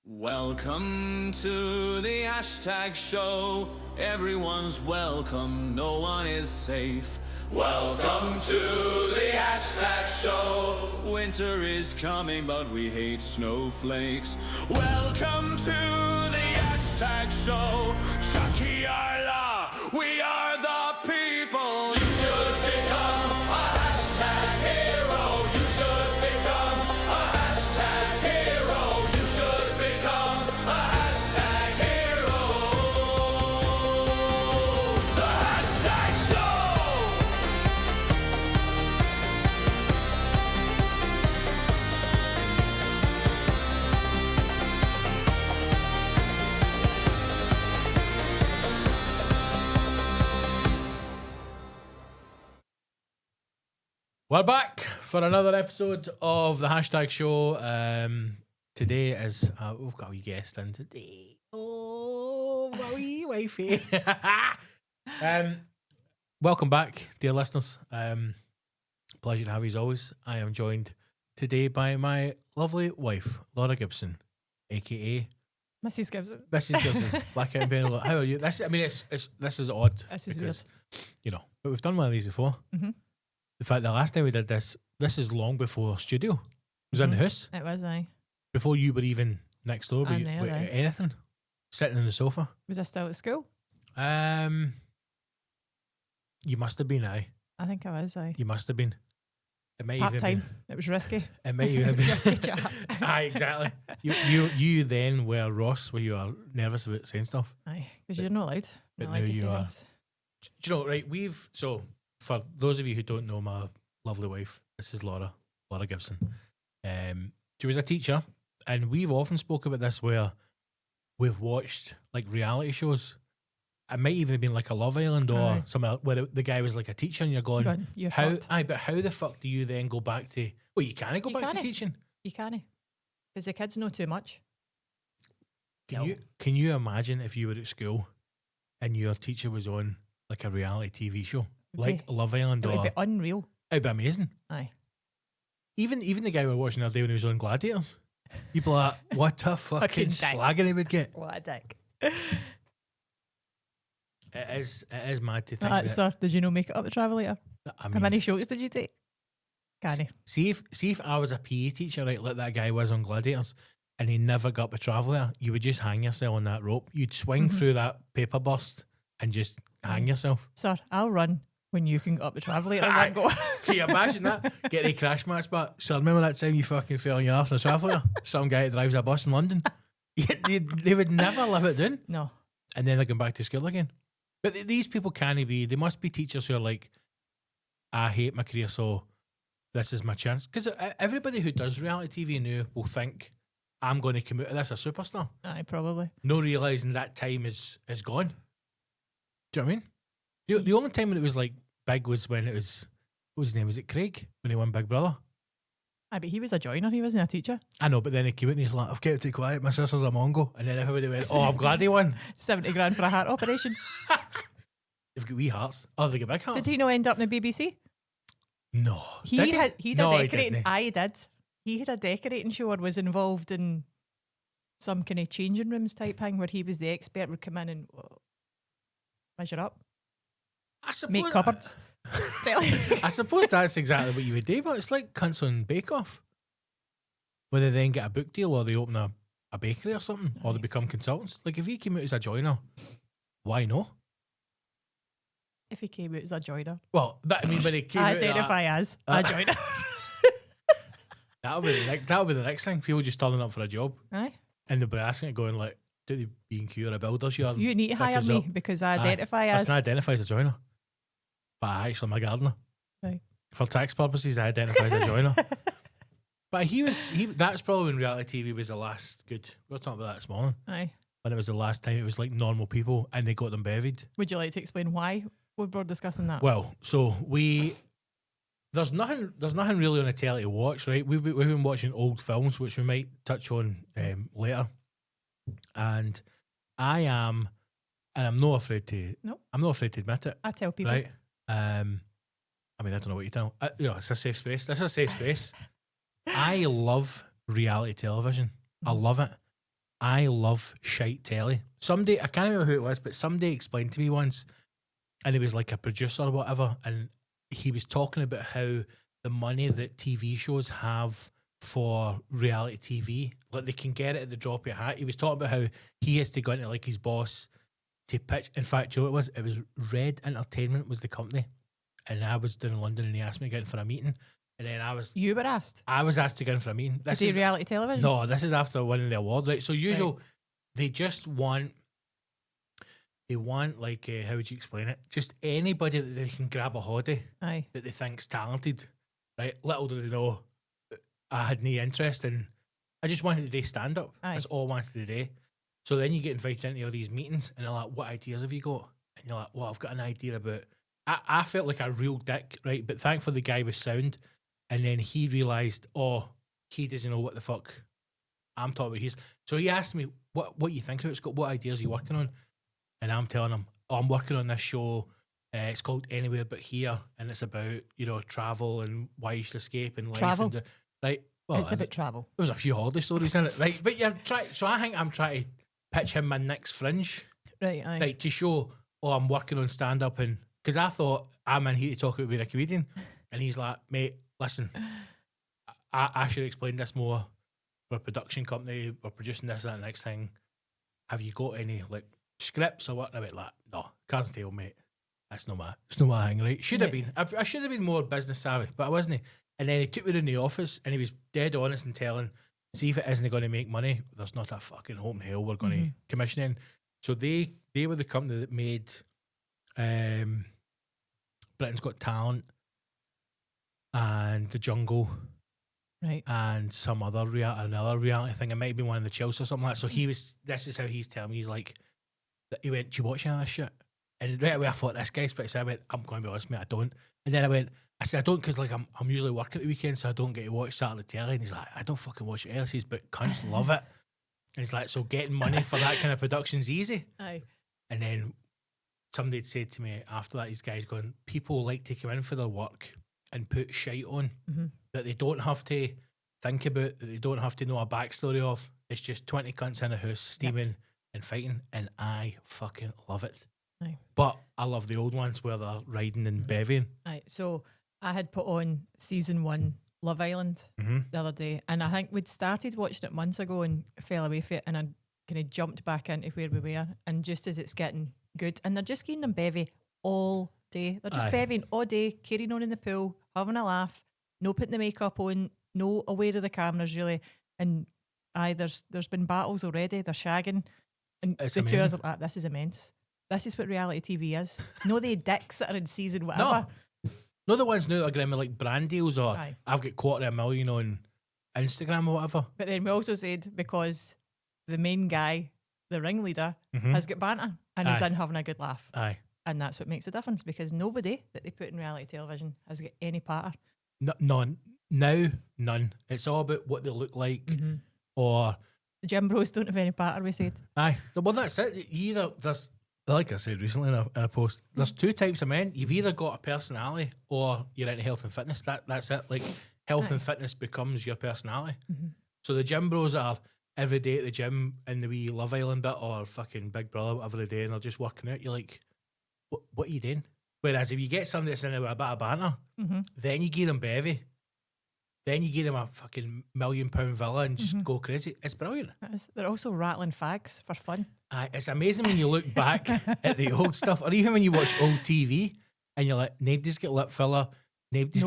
Welcome to the hashtag show. Everyone's welcome, no one is safe. Welcome to the hashtag show. Winter is coming, but we hate snowflakes. Welcome to the hashtag show. Chucky Arla, we are the people. You should become a hashtag hero. You should become a hashtag hero. You should become a hashtag hero. The hashtag show. We're back for another episode of the hashtag show. Today is we've got a wee guest in today. Oh, my wee wifey. Welcome back, dear listeners. Pleasure to have you as always. I am joined today by my lovely wife, Laura Gibson, aka Mrs. Gibson. Mrs. Gibson. Blackout and Benny. How are you? This is odd. This is because, but we've done one of these before. Mm-hmm. In fact, the last time we did this is long before studio. It was in the house. It was, aye. Before you were even next door, but anything. Sitting on the sofa. Was I still at school? You must have been, aye. I think I was, aye. You must have been. It might Part even time. been. It was risky. It might even have been. Risky chat. Aye, exactly. You then were Ross, where you are nervous about saying stuff. Aye, because you're not allowed. But Not allowed now to you say are. things. Do you know, right, so for those of you who don't know my lovely wife, this is Laura Gibson. She was a teacher, and we've often spoke about this where we've watched like reality shows. It might even have been like a Love Island or Aye. something where the guy was like a teacher, and you're going, You're how? fucked. Aye, but how the fuck do you then go back to? Well, you can't go You back to cannae. teaching. You can't. Because the kids know too much. Can you imagine if you were at school and your teacher was on like a reality TV show like Love Island It or? would be unreal. It'd be amazing. Aye. Even the guy we were watching the other day when he was on Gladiators, people are like, what a fucking Fucking dick. slagging he would get. What a dick. It is mad to think that. Sir, did you not make it up the travel later? I How mean, many shows did you take? Canny. see if I was a PE teacher, right, like that guy was on Gladiators, and he never got the traveller, you would just hang yourself on that rope. You'd swing through that paper burst and just hang yourself. Sir, I'll run when you can get up the travel later and go. Can you imagine that? Get a crash match back. So remember that time you fucking fell on your arse on a traveller? Some guy that drives a bus in London. They would never live it down. No. And then they're going back to school again. But these people can't be. They must be teachers who are like, I hate my career, so this is my chance. Because everybody who does reality TV now will think, I'm going to come out of this a superstar. Aye, probably. No realising that time is gone. Do you know what I mean? The only time when it was like big was when it was, what was his name? Was it Craig? When he won Big Brother? Aye, but he was a joiner. He wasn't a teacher. I know, but then he came out and he's like, I've kept it quiet. My sister's a Mongo. And then everybody went, oh, I'm glad he won. 70 grand for a heart operation. They've got wee hearts. Oh, they got big hearts. Did he not end up in the BBC? No. He Did had a No, he decorating. didn't. I did. He had a decorating show or was involved in some kind of changing rooms type thing where he was the expert, would come in and measure up, I suppose, make cupboards. I suppose that's exactly what you would do, but it's like cunts on Bake Off. Where they then get a book deal or they open a bakery or something, or they become consultants. Like if he came out as a joiner, why no? If he came out as a joiner, Well, I mean, when he came out identify as a joiner. that'll be the next thing. People just turning up for a job Aye, and they'll be asking it, going like, "Do they B&Q or a builder's yard?" you need to hire Pick us me up. because I Aye. identify I as. identify as a joiner, but I actually am a gardener. Aye. For tax purposes, I identify as a joiner. But that's probably when reality TV was the last good. We were talking about that this morning. Aye. When it was the last time it was like normal people and they got them bevied. Would you like to explain why we were discussing that? Well, so there's nothing really on the telly to watch, right? We've been watching old films, which we might touch on later. And I'm not afraid to. Nope. I'm not afraid to admit it. I tell people. Right. I mean, I don't know what you tell. It's a safe space. This is a safe space. I love reality television. I love it. I love shite telly. Somebody, I can't remember who it was, but somebody explained to me once, and he was like a producer or whatever, and he was talking about how the money that TV shows have for reality TV, like they can get it at the drop of your hat. He was talking about how he has to go into like his boss to pitch. In fact, do you know what it was? It was Red Entertainment was the company, and I was down in London, and he asked me to get in for a meeting, and then You were asked I was asked to go in for a meeting. to do reality television? No, this is after winning the award, right? So usual, they just want, like, how would you explain it? Just anybody that they can grab a holiday Aye. that they think's talented, right? Little do they know, I had no interest in. I just wanted to do stand up. Aye. That's all I wanted to do. So then you get invited into all these meetings, and they're like, "What ideas have you got?" And you're like, "Well, I've got an idea about." I felt like a real dick, right? But thankfully, the guy was sound, and then he realised, oh, he doesn't know what the fuck I'm talking about. So he asked me, "What you thinking about, Scott? What ideas are you working on?" And I'm telling him, "Oh, I'm working on this show. It's called Anywhere But Here, and it's about travel and why you should escape and life." Travel? And right? Well, It's about travel. there was a few holiday stories in it, right? But you're trying. So I think I'm trying to pitch him my next Fringe, Right, aye. right, to show, oh, I'm working on stand up, and because I thought I'm in here to talk about being a comedian, and he's like, "Mate, listen, I should explain this more. We're a production company. We're producing this and that next thing. Have you got any like scripts or what?" And I went like, "No, cards and tail, mate. It's not my thing, right? Should have been. I should have been more business savvy, but I wasn't." And then he took me in the office, and he was dead honest and telling, "See if it isn't going to make money. There's not a fucking hope in hell we're going to commission in." So they were the company that made Britain's Got Talent and The Jungle Right. and some other another reality thing. It might have been one of the Chelsea or something like that. So he was. This is how he's telling me. He's like, he went, "Do you watch any of this shit?" And right away I thought, this guy's pretty sad. I went, "I'm going to be honest, mate, I don't." And then I said, "I don't," because like I'm usually working at the weekend, so I don't get to watch Saturday telly. And he's like, "I don't fucking watch it either." He says, "But cunts love it." And he's like, "So getting money for that kind of production's easy." Aye. And then somebody had said to me after that, these guys going, people like to come in for their work and put shite on that they don't have to think about, that they don't have to know a backstory of. It's just 20 cunts in a house steaming and fighting, and I fucking love it. Aye. But I love the old ones where they're riding and bevying. Aye. So I had put on season 1 Love Island the other day, and I think we'd started watching it months ago and fell away from it, and I kind of jumped back into where we were, and just as it's getting good, and they're just getting them bevy all day. They're just Aye. bevying all day, carrying on in the pool, having a laugh, no putting the makeup on, no aware of the cameras really, and there's been battles already. They're shagging, and It's the two of us amazing. are like, this is immense. This is what reality TV is. No, they dicks that are in season whatever. No, the ones now that are getting me like brand deals, or Aye. I've got $250,000 on Instagram or whatever. But then we also said because the main guy, the ringleader, has got banter and is Aye. in having a good laugh. Aye. And that's what makes a difference, because nobody that they put in reality television has got any patter. None. Now, none. It's all about what they look like, or The gym bros don't have any patter, we said. aye. Well, that's it. There's, like I said recently in a post, there's two types of men. You've either got a personality or you're into health and fitness. That's it. Like health and fitness becomes your personality. So the gym bros are every day at the gym in the wee Love Island bit or fucking Big Brother every day, and they're just working out. You're like, what are you doing? Whereas if you get somebody that's in it with a bit of banter, then you give them bevy. Then you give them a fucking £1 million villa and just go crazy. It's brilliant. They're also rattling fags for fun. It's amazing when you look back at the old stuff, or even when you watch old TV and you're like, nobody's got lip filler, nobody's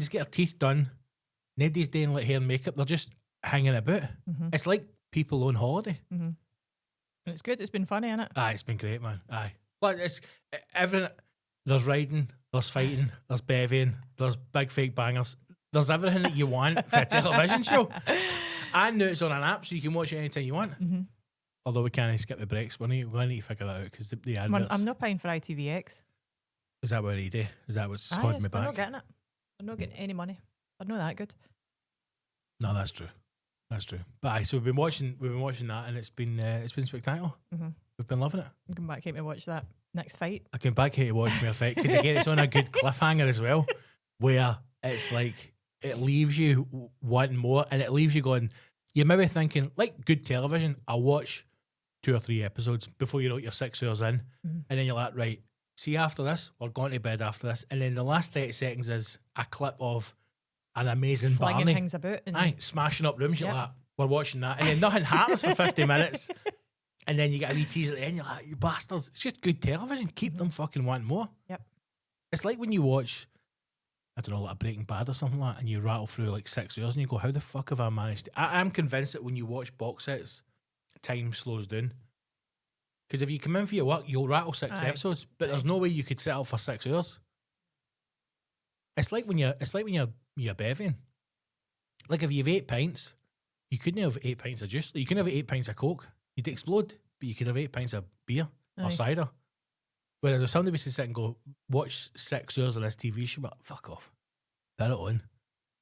got their teeth done, nobody's doing like hair and makeup, they're just hanging about. It's like people on holiday. And it's good. It's been funny, innit? Aye, it's been great, man. Aye. But it's everything. There's riding, there's fighting, there's bevying, there's big fake bangers. There's everything that you want for a television show. And now it's on an app, so you can watch it anytime you want. Although we can't skip the breaks. We need to figure that out, because the adverts... I'm not paying for ITVX. Is that what they do? Is that what's Aye, holding me they're back? not getting it. They're not getting any money. They're not that good. No, that's true. That's true. But aye, so we've been watching that, and it's been spectacular. We've been loving it. I'm coming back here to watch that next fight. I came back here to watch me a fight, because again, it's on a good cliffhanger as well, where it's like it leaves you wanting more, and it leaves you going, you're maybe thinking, like good television, I'll watch 2 or 3 episodes before you know you're 6 hours in. And then you're like, right, see, after this, we're going to bed after this. And then the last 30 seconds is a clip of an amazing Flinging Barney. things about. And Aye, smashing up rooms. You're Yep. like, we're watching that. And then nothing happens for 50 minutes. And then you get a wee tease at the end. You're like, you bastards. It's just good television. Keep them fucking wanting more. Yep. It's like when you watch, I don't know, like a Breaking Bad or something like that, and you rattle through like 6 hours and you go, how the fuck have I managed to... I'm convinced that when you watch box sets, time slows down. Because if you come in for your work, you'll rattle 6 Aye. episodes, but there's no way you could set up for 6 hours. It's like when you're bevying. Like if you've 8 pints, you couldn't have 8 pints of juice. You couldn't have 8 pints of Coke. You'd explode, but you could have 8 pints of beer or Aye. cider. Whereas if somebody was to sit and go, watch 6 hours of this TV show, but fuck off. Put it on.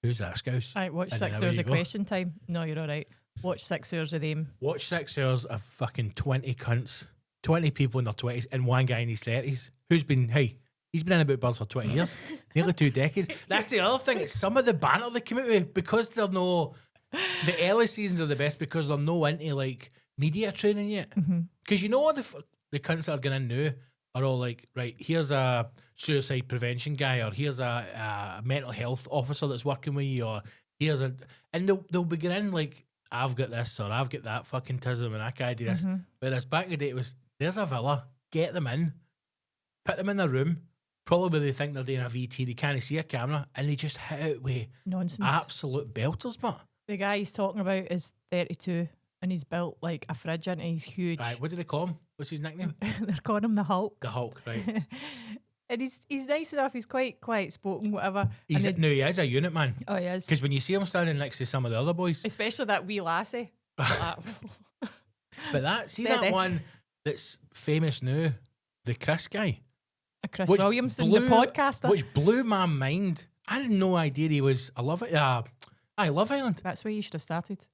Who's that scouse? I watch And then 6 away hours you of go. Question Time. No, you're all right. Watch 6 hours of them. Watch 6 hours of fucking 20 cunts, 20 people in their 20s and one guy in his 30s who's been, he's been in about birds for 20 years, nearly 2 decades. That's the other thing. It's some of the banter they come out with because they're no, the early seasons are the best because they're no into like media training yet. Because you know what the cunts that are going in now are all like, right, here's a suicide prevention guy, or here's a mental health officer that's working with you, or here's a, and they'll be going in like, I've got this, or I've got that fucking tism, and that guy did this. Whereas back in the day, it was, there's a villa, get them in, put them in a room, probably they think they're doing a VT, they can't see a camera, and they just hit out with Nonsense. absolute belters, but. The guy he's talking about is 32 and he's built like a fridge and he's huge. Right, what do they call him? What's his nickname? They're calling him the Hulk. The Hulk, right. And he's nice enough. He's quite quiet spoken, whatever. He And is a unit man. oh, he is. Because when you see him standing next to some of the other boys, Especially that wee lassie. Like, but see Steady. that one that's famous now, the Chris guy, Chris Which Williamson, blew- the podcaster. which blew my mind. I had no idea he was a Love Island. That's where you should have started.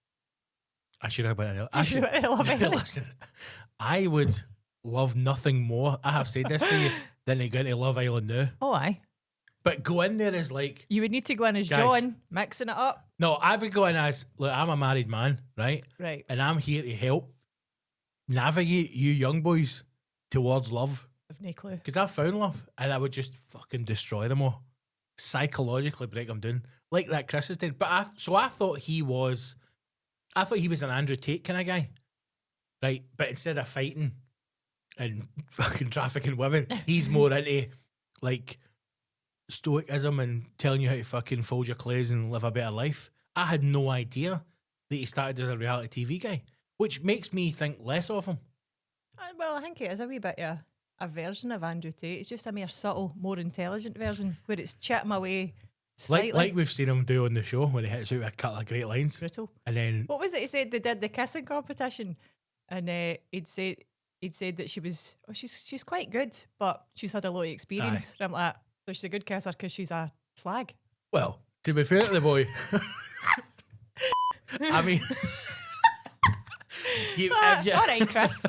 I should have went. I You should went to Love Island. listen. I would love nothing more. I have said this to you than to go into Love Island now. Oh, aye. But go in there as like, You would need to go in as Guys. John, mixing it up. no, I would go in as, look, I'm a married man, right? Right. And I'm here to help navigate you young boys towards love. I've no clue. Because I've found love and I would just fucking destroy them all. Psychologically break them down. Like that Chris is doing. But I thought he was an Andrew Tate kind of guy. Right? But instead of fighting and fucking trafficking women, he's more into like stoicism and telling you how to fucking fold your clothes and live a better life. I had no idea that he started as a reality TV guy, which makes me think less of him. Well, I think it is a wee bit a version of Andrew Tate. It's just a more subtle, more intelligent version where it's chatting away slightly. Like we've seen him do on the show when he hits out with a couple of great lines. brutal. And then What was it? He said they did the kissing competition, and he'd said that she's quite good, but she's had a lot of experience. And I'm like, so she's a good kisser because she's a slag. well, to be fair to the boy, I mean, All right, Chris.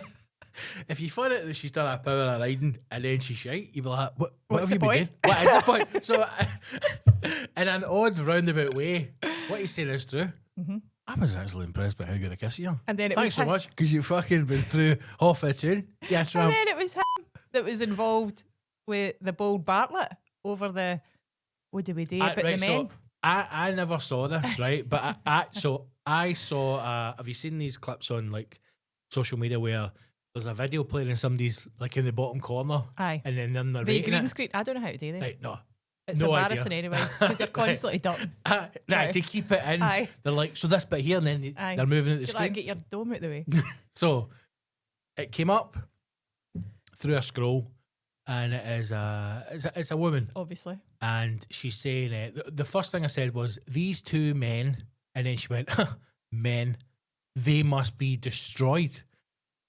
if you find out that she's done a power of riding and then she's shite, you'd be like, what What's have you the been point? doing? What is the point? So, in an odd roundabout way, what he's saying is true. I was actually impressed by how good a kiss you are. And then it Thanks was so him. much, because you fucking been through half a tune. Yeah, And Trump. then it was him that was involved with the bold Bartlett over the what do we do about the men? So I never saw this, right? But I saw. Have you seen these clips on like social media where there's a video playing and somebody's like in the bottom corner, Aye. and then they're The rating green it. screen. I don't know how to do that. Right, no. It's no embarrassing idea. anyway because they're Right. constantly ducking. Right, Right. to keep it in, Aye. they're like, so this bit here, and then Aye. they're moving it the Get, screen. get your dome out the way. So it came up through a scroll, and it is it's a woman, Obviously. and she's saying the first thing I said was these two men, and then she went, men, they must be destroyed.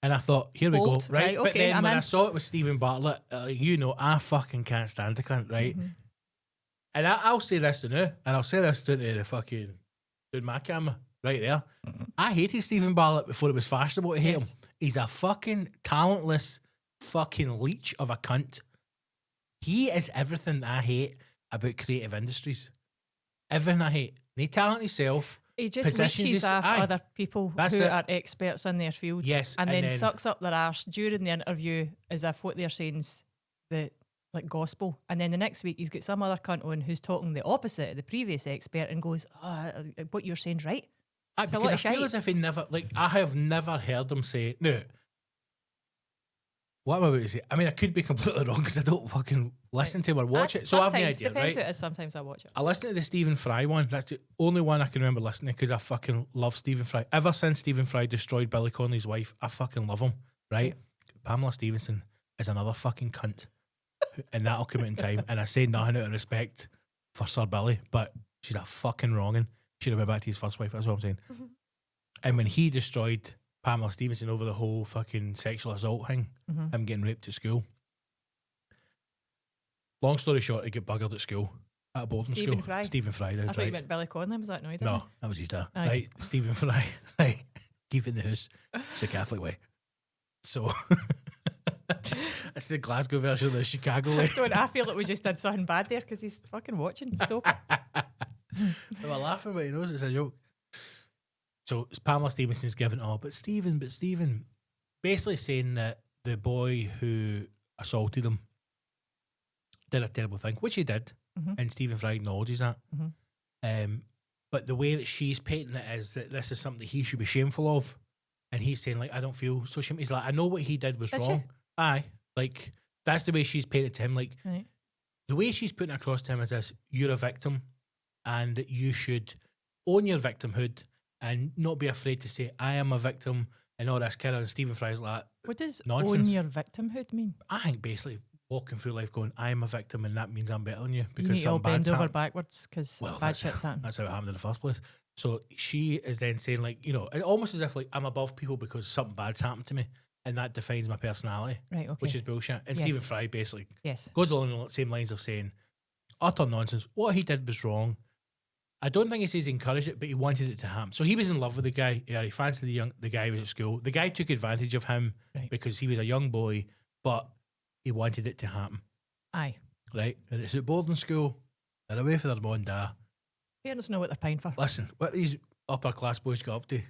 And I thought, here we Bold, go, right? right, But okay, then I'm when I in. saw it with Stephen Bartlett, I fucking can't stand the cunt, right? Mm-hmm. And I'll say this to now, and I'll say this to the fucking, doing my camera, right there. I hated Stephen Bartlett before it was fashionable to hate Yes. him. He's a fucking talentless fucking leech of a cunt. He is everything that I hate about creative industries. Everything I hate. No talent himself. he just positions leeches off aye. other people That's who it. are experts in their field. Yes, and and then then- sucks up their arse during the interview as if what they're saying's the like gospel. And then the next week he's got some other cunt on who's talking the opposite of the previous expert and goes, what you're saying's right. It's a lot Because I of feel shite. as if he never, like, I have never heard him say, no. What am I about to say? I mean, I could be completely wrong because I don't fucking listen to him or watch it. So I have no Sometimes, idea, depends right? who it is, sometimes I watch it. I listened to the Stephen Fry one. That's the only one I can remember listening to because I fucking love Stephen Fry. Ever since Stephen Fry destroyed Billy Connolly's wife, I fucking love him, right? Pamela Stevenson is another fucking cunt. And that'll come out in time. And I say nothing out of respect for Sir Billy, but she's a fucking wrongin'. Should have been back to his first wife, that's what I'm saying. And when he destroyed Pamela Stevenson over the whole fucking sexual assault thing, him getting raped at school. Long story short, he got buggered at school, at a boarding Stephen school. Fry? Stephen Fry did, I thought you right? meant Billy Connolly. Was that annoyed? No, that was his dad. Aye. Right, Stephen Fry, right, keeping the house. It's the Catholic way. So, it's the Glasgow version of the Chicago way. I feel like we just did something bad there because he's fucking watching. Stop it. We're laughing, but he knows it's a joke. So it's Pamela Stevenson's giving but Stephen, basically saying that the boy who assaulted him did a terrible thing, which he did, and Stephen Fry acknowledges that. But the way that she's painting it is that this is something he should be shameful of, and he's saying like, I don't feel so shameful. He's like, I know what he did was Did wrong. she? Aye, like that's the way she's painted to him. Like Right. the way she's putting it across to him is this: you're a victim, and that you should own your victimhood and not be afraid to say I am a victim and all this kind of. And Stephen Fry's like, What does Nonsense. own your victimhood mean? I think basically walking through life going, I am a victim, and that means I'm better than you You because need to all something bend bad's over happened. backwards because bad that's- shit's happened. That's how it happened in the first place. So she is then saying like, almost as if like I'm above people because something bad's happened to me, and that defines my personality, Right, okay. which is bullshit. And Yes. Stephen Fry basically yes. goes along the same lines of saying, utter nonsense. What he did was wrong. I don't think he says he encouraged it, but he wanted it to happen. So he was in love with the guy. Yeah, he fancied the guy who was at school. The guy took advantage of him Right. because he was a young boy, but he wanted it to happen. Aye. Right? And it's at boarding school. They're away for their mum and dad. Parents know what they're paying for. Listen, what these upper class boys got up to.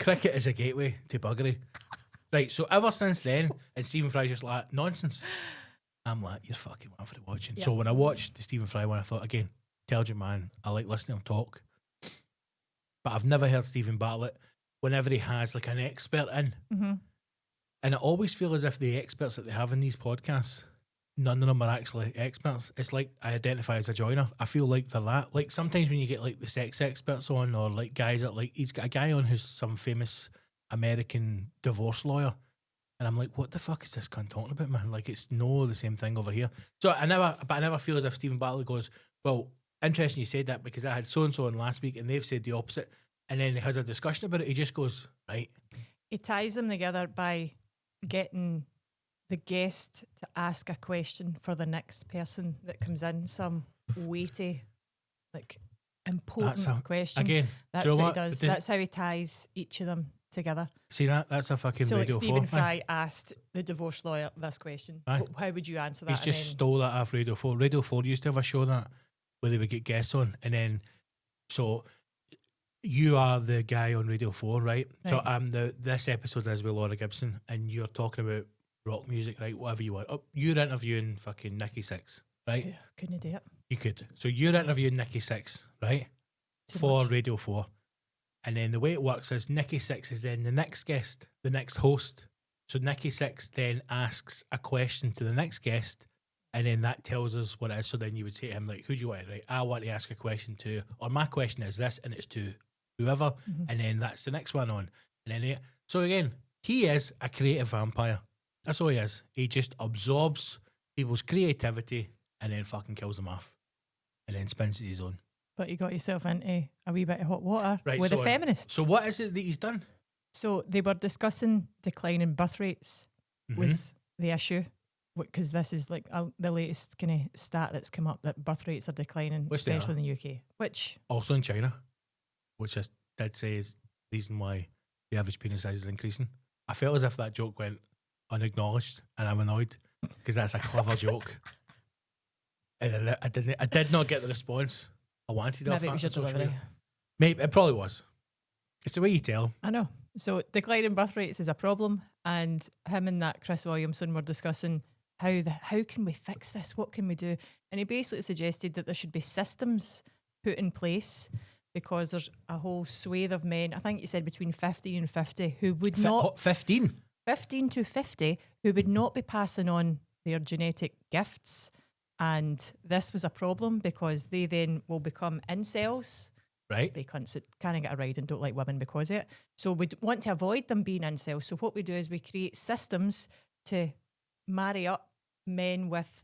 Cricket is a gateway to buggery. Right, so ever since then, and Stephen Fry's just like, nonsense. I'm like, you're fucking one for the watching. Yeah. So when I watched the Stephen Fry one, I thought, again, told you, man, I like listening to him talk. But I've never heard Stephen Bartlett whenever he has like an expert in. Mm-hmm. And I always feel as if the experts that they have in these podcasts, none of them are actually experts. It's like I identify as a joiner. I feel like they're that. Like sometimes when you get like the sex experts on, or like guys that like, he's got a guy on who's some famous American divorce lawyer. And I'm like, what the fuck is this cunt talking about, man? Like, it's no the same thing over here. So I never feel as if Stephen Bartlett goes, well, interesting you said that because I had so-and-so on last week and they've said the opposite. And then he has a discussion about it. He just goes, right. He ties them together by getting the guest to ask a question for the next person that comes in, some weighty, like important question. Again, That's do you know what he does. That's how he ties each of them together. See that? That's a fucking So like Radio Stephen 4 thing. Fry asked the divorce lawyer this question. Aye. How would you answer that? He's just stole that off Radio 4. Radio 4 used to have a show that where they would get guests on, and then so you are the guy on Radio 4, right? So this episode is with Laura Gibson, and you're talking about rock music, right? Whatever you want. Oh, you're interviewing fucking Nikki Sixx, right? Couldn't do it. You could. So you're interviewing Nikki Sixx, right? Too For much. Radio 4. And then the way it works is Nikki Sixx is then the next guest, the next host. So Nikki Sixx then asks a question to the next guest, and then that tells us what it is. So then you would say to him, like, who do you want, right? I want to ask a question to, or my question is this, and it's to whoever, and then that's the next one on. And then so again, he is a creative vampire. That's all he is. He just absorbs people's creativity and then fucking kills them off. And then spins it his own. But you got yourself into a wee bit of hot water Right, with so the feminists. So what is it that he's done? So they were discussing declining birth rates was the issue, because this is like the latest kind of stat that's come up that birth rates are declining, Which they especially in the UK. Which Also in China, which I did say is the reason why the average penis size is increasing. I felt as if that joke went unacknowledged, and I'm annoyed because that's a clever joke. And I did not get the response I wanted off maybe it that was on your social delivery. media. Maybe it probably was. It's the way you tell. I know. So declining birth rates is a problem, and him and that Chris Williamson were discussing how can we fix this? What can we do? And he basically suggested that there should be systems put in place because there's a whole swathe of men. I think you said between 15 and 50 who would not 15 to 50 who would not be passing on their genetic gifts, and this was a problem because they then will become incels. right? They can't get a ride and don't like women because of it. So we want to avoid them being incels. So what we do is we create systems to marry up men with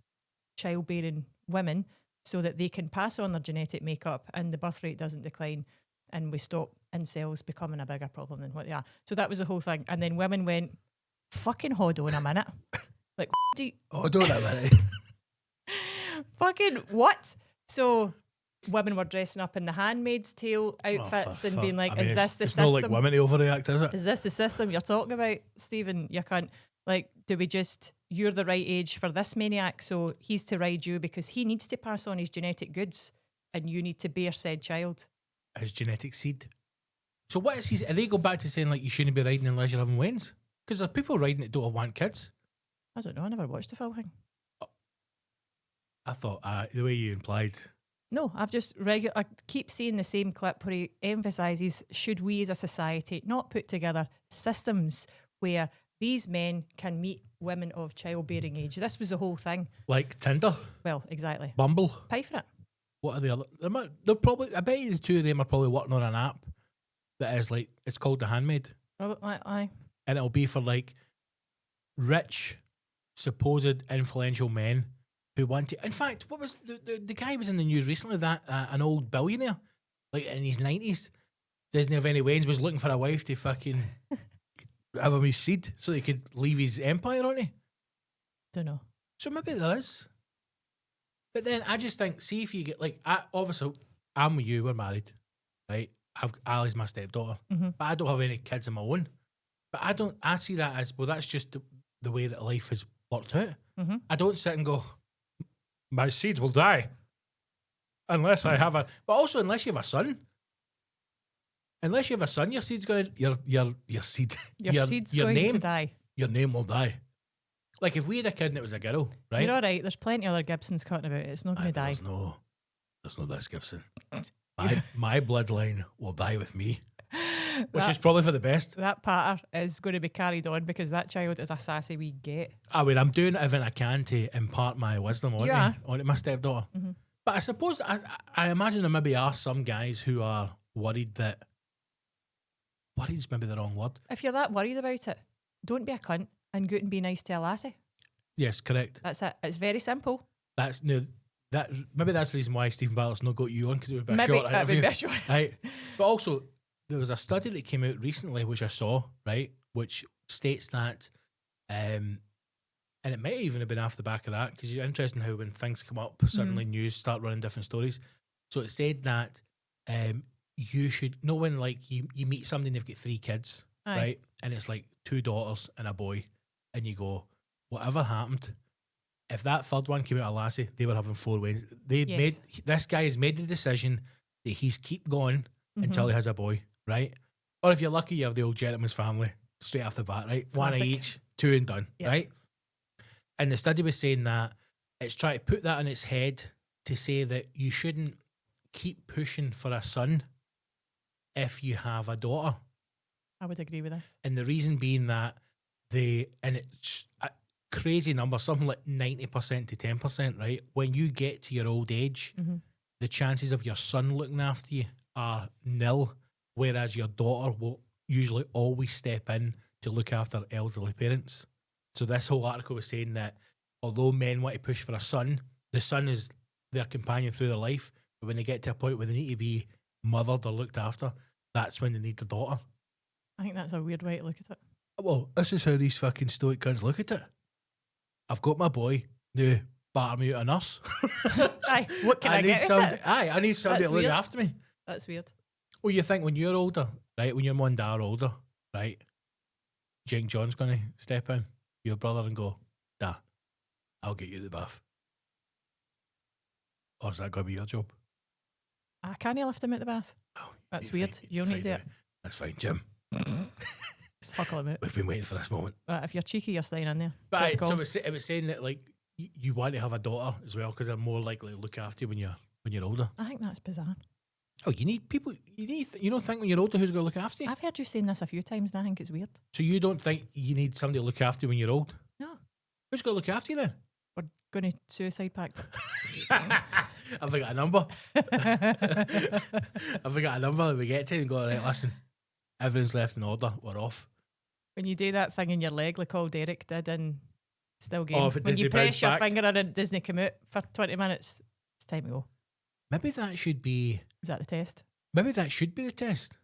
childbearing women so that they can pass on their genetic makeup and the birth rate doesn't decline, and we stop incels becoming a bigger problem than what they are. So that was the whole thing. And then women went, fucking hold on a minute. Like, do you... Hold on a minute. fucking what? So women were dressing up in the Handmaid's Tale outfits and being like, is this the it's system? not like women to overreact, is it? Is this the system you're talking about, Stephen? You can't, like, do we just, you're the right age for this maniac, so he's to ride you because he needs to pass on his genetic goods and you need to bear said child. His genetic seed. So what is he? Are they go back to saying like you shouldn't be riding unless you're having wains? Because there's people riding that don't want kids. I don't know, I never watched the full thing. I thought the way you implied. No, I've just I keep seeing the same clip where he emphasises, should we as a society not put together systems where these men can meet women of childbearing age? This was the whole thing. Like Tinder? Well, exactly. Bumble? Pay for it. What are the other? They're probably, I bet you the two of them are probably working on an app that is like, it's called The Handmaid. Aye. And it'll be for like rich, supposed influential men who want to. In fact, what was the guy was in the news recently that an old billionaire, like in his 90s, doesn't have any wains, was looking for a wife to fucking have him his seed so he could leave his empire on it. Don't know. So maybe there is. But then I just think, see if you get like, obviously I'm with you, we're married, right? Ali's my stepdaughter, but I don't have any kids of my own. But I see that as, well, that's just the way that life has worked out. I don't sit and go, my seeds will die unless I have a. But also, unless you have a son, your seed's gonna your seed Your seed's your going name to die. Your name will die. Like if we had a kid and it was a girl, right? You're all right. There's plenty of other Gibsons cutting about it. It's not going to die. There's no this Gibson. My bloodline will die with me, which is probably for the best. That patter is going to be carried on because that child is a sassy wee get. I mean, I'm doing everything I can to impart my wisdom onto my stepdaughter. But I suppose I imagine there maybe are some guys who are worried that. Worried's maybe the wrong word. If you're that worried about it, don't be a cunt and go and be nice to a lassie. Yes, correct. That's it. It's very simple. Maybe that's the reason why Stephen Bartlett's not got you on, because it would be a short interview. Be a short. Right. But also, there was a study that came out recently, which I saw, right, which states that, and it might even have been off the back of that, because you're interested in how when things come up, suddenly news start running different stories. So it said that you should know when like you meet somebody and they've got 3 kids, right, and it's like 2 daughters and a boy, and you go, whatever happened, if that third one came out a lassie, they were having 4 wins. This guy has made the decision that he's keep going until he has a boy, right? Or if you're lucky, you have the old gentleman's family straight off the bat, right? Classic. 1 each, 2 and done, right? And the study was saying that it's trying to put that in its head to say that you shouldn't keep pushing for a son if you have a daughter. I would agree with this. And the reason being that and it's a crazy number, something like 90% to 10%, right? When you get to your old age, the chances of your son looking after you are nil, whereas your daughter will usually always step in to look after elderly parents. So this whole article was saying that although men want to push for a son, the son is their companion through their life, but when they get to a point where they need to be mothered or looked after, that's when they need their daughter. I think that's a weird way to look at it. Well, this is how these fucking stoic cunts look at it. I've got my boy, now batter me out a nurse. Aye, what can I get out of it? I need somebody That's to look weird. after me. That's weird. Well, you think when you're older, right, when your mum and dad are older, right, Jake John's going to step in, your brother, and go, Dad, I'll get you the bath. Or is that going to be your job? I can't lift him out the bath. Oh, That's weird. Fine, You'll need fine, it. That's fine, Jim. Just huckle him out. We've been waiting for this moment. If you're cheeky, you're staying in there. But Let's so go. it was saying that like you want to have a daughter as well because they're more likely to look after you when you're older. I think that's bizarre. Oh, you need people. You don't think when you're older who's going to look after you. I've heard you saying this a few times, and I think it's weird. So you don't think you need somebody to look after you when you're old? No, Who's going to look after you then? we're going to suicide pact. Have we got a number? Have we got a number that we get to and go, right, listen, everyone's left in order, we're off. When you do that thing in your leg, like old Derek did in Still Game, if when Disney you press bounced your back. finger in and Disney come out for 20 minutes, it's time to go. Maybe that should be the test.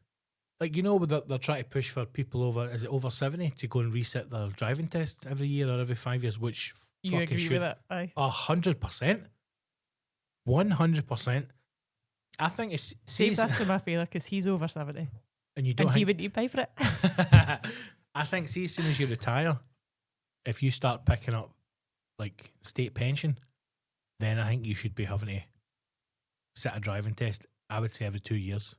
Like, you know, they're trying to push for people over 70 to go and reset their driving test every year or every 5 years, which You fucking agree should. with it? Aye. 100%. 100%. I think it's... Save this for my father because he's over 70 and you don't and he think... wouldn't need to pay for it. I think, see, as soon as you retire, if you start picking up, like, state pension, then I think you should be having to sit a driving test, I would say, every 2 years.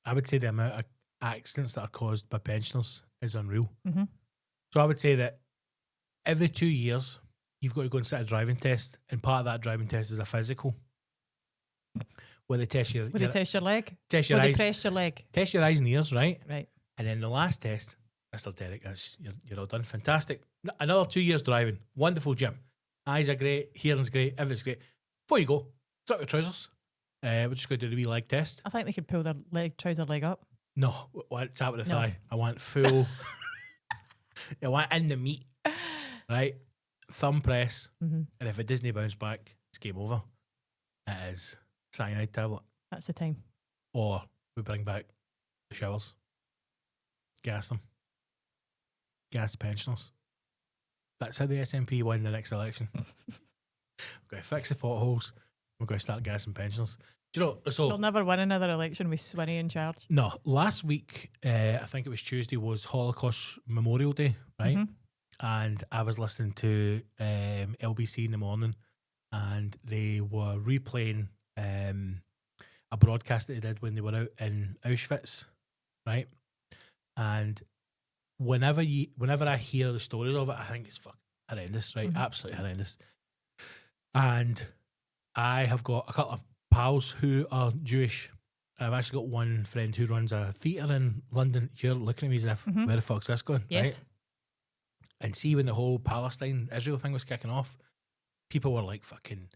I would say the amount of accidents that are caused by pensioners is unreal. Mm-hmm. So I would say that every 2 years, you've got to go and sit a driving test, and part of that driving test is a physical, where they test your... Would they test your leg? Test your Would they eyes. press your leg? Test your eyes and ears, right? Right. And then the last test, Mr. Derek, you're all done. Fantastic. Another 2 years driving. Wonderful, Jim. Eyes are great. Hearing's great. Everything's great. Before you go, drop your trousers. We're just going to do the wee leg test. I think they could pull their trouser leg up. No, I want tap with the No. thigh. I want full. I want in the meat. Right? Thumb press. Mm-hmm. And if it Disney bounce back, it's game over. It is cyanide tablet. That's the time. Or we bring back the showers. Gas them. Gas the pensioners. That's how the SNP win the next election. We're going to fix the potholes. We're going to start gassing pensioners. Do you know, so... They'll never win another election with Swinney in charge. No, last week, I think it was Tuesday, was Holocaust Memorial Day, right? Mm-hmm. And I was listening to LBC in the morning, and they were replaying a broadcast that they did when they were out in Auschwitz, right? And whenever I hear the stories of it, I think it's fucking horrendous, right? Mm-hmm. Absolutely horrendous. And I have got a couple of pals who are Jewish, and I've actually got one friend who runs a theatre in London. You're looking at me as if, Mm-hmm. where the fuck's this going? Yes. Right? And see, when the whole Palestine-Israel thing was kicking off, people were like fucking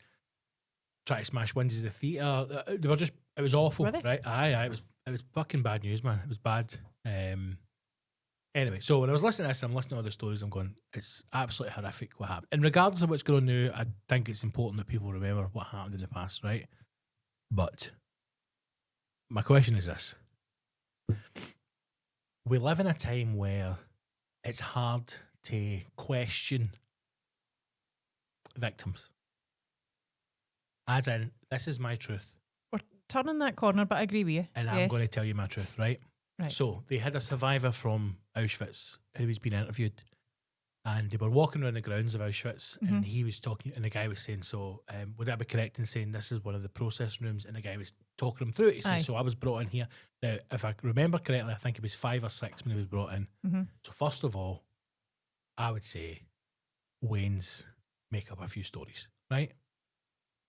trying to smash windows of the theatre. They were just, it was awful, Were they? right? Aye, it was fucking bad news, man. It was bad. Anyway, so when I was listening to this, I'm listening to all the stories, I'm going, it's absolutely horrific what happened. And regardless of what's going on now, I think it's important that people remember what happened in the past, right? But my question is this. We live in a time where it's hard to question victims. As in, this is my truth, We're turning that corner, but I agree with you. and I'm Yes. going to tell you my truth, right? Right. So they had a survivor from Auschwitz who was being interviewed, and they were walking around the grounds of Auschwitz, and he was talking, and the guy was saying, so would that be correct in saying this is one of the process rooms? And the guy was talking him through it. He says, Aye. so I was brought in here. Now, if I remember correctly, I think it was 5 or 6 when he was brought in. Mm-hmm. So first of all, I would say Wayne's make up a few stories, right?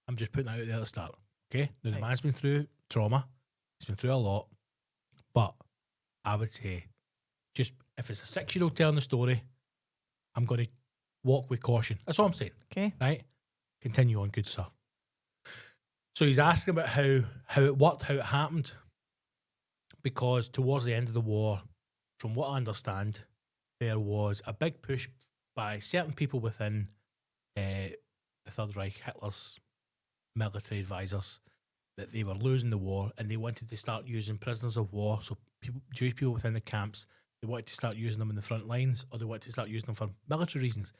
I'm just putting that out there at the start, okay? Now, the Right. man's been through trauma. He's been through a lot. But I would say, just if it's a 6-year-old telling the story, I'm going to walk with caution. That's all I'm saying, Okay. right? Continue on, good sir. So he's asking about how it worked, how it happened. Because towards the end of the war, from what I understand, there was a big push by certain people within the Third Reich, Hitler's military advisors, that they were losing the war and they wanted to start using prisoners of war. So Jewish people within the camps, they wanted to start using them in the front lines, or they wanted to start using them for military reasons.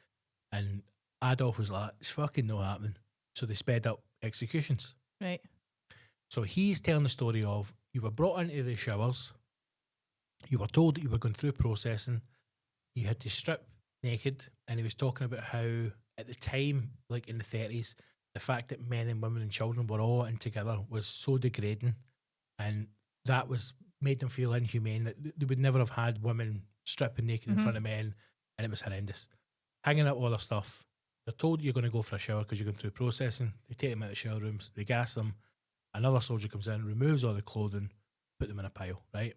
And Adolf was like, it's fucking not happening. So they sped up executions. Right. So he's telling the story of, you were brought into the showers, you were told that you were going through processing, you had to strip naked, and he was talking about how at the time, like in the 30s, the fact that men and women and children were all in together was so degrading, and that made them feel inhumane, that they would never have had women stripping naked in front of men, and it was horrendous. Hanging up all their stuff. They're told you're going to go for a shower because you're going through processing. They take them out of the shower rooms, they gas them. Another soldier comes in, removes all the clothing, put them in a pile, right?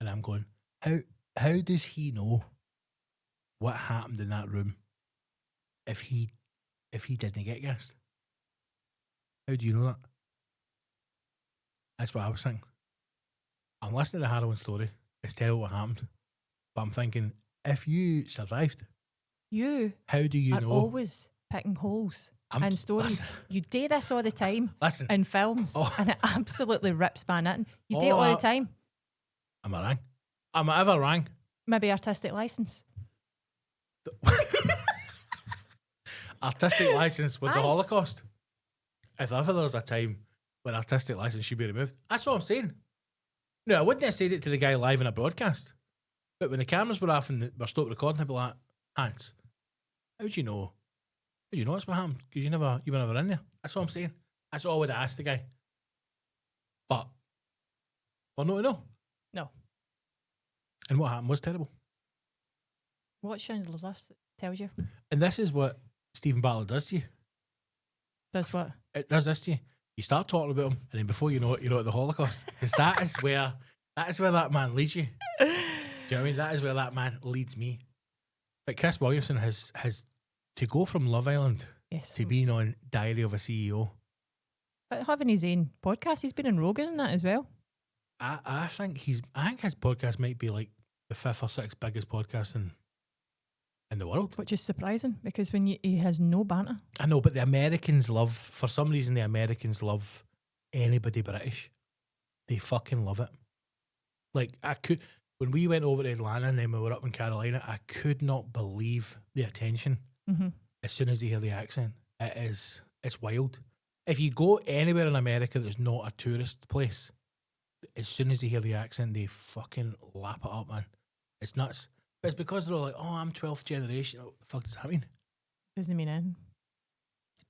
And I'm going, how does he know what happened in that room if he didn't get gassed? How do you know that? That's what I was thinking. I'm listening to the harrowing story. It's terrible what happened. But I'm thinking, if you survived, how do you know? Always picking holes in stories. Listen, You do this all the time listen. in films, and it absolutely rips my knitting. You do it all the time. Am I rang? Am I ever rang? Maybe artistic license. Artistic license with the Aye. Holocaust. If ever there's a time when artistic license should be removed, that's what I'm saying. No, I wouldn't have said it to the guy live in a broadcast. But when the cameras were off and were stopped recording, I'd be like, Hans, how do you know? How do you know that's what happened? Because you were never in there. That's what I'm saying. That's all I would ask the guy. But we're not to know. No. And what happened was terrible. What Schindler's List tells you? And this is what Stephen Battle does to you. Does what? It does this to you. You start talking about him, and then before you know it, you're at the Holocaust. Because that is where that man leads you. Do you know what I mean? That is where that man leads me. But Chris Williamson has to go from Love Island to being on Diary of a CEO. But having his own podcast, he's been in Rogan and that as well. I think his podcast might be like the 5th or 6th biggest podcast in the world. Which is surprising because he has no banter. I know, but for some reason, the Americans love anybody British. They fucking love it. Like, when we went over to Atlanta and then we were up in Carolina, I could not believe the attention as soon as they hear the accent. It's wild. If you go anywhere in America that's not a tourist place, as soon as they hear the accent, they fucking lap it up, man. It's nuts. But it's because they're all like, oh, I'm 12th generation. What the fuck does that mean? Doesn't mean anything.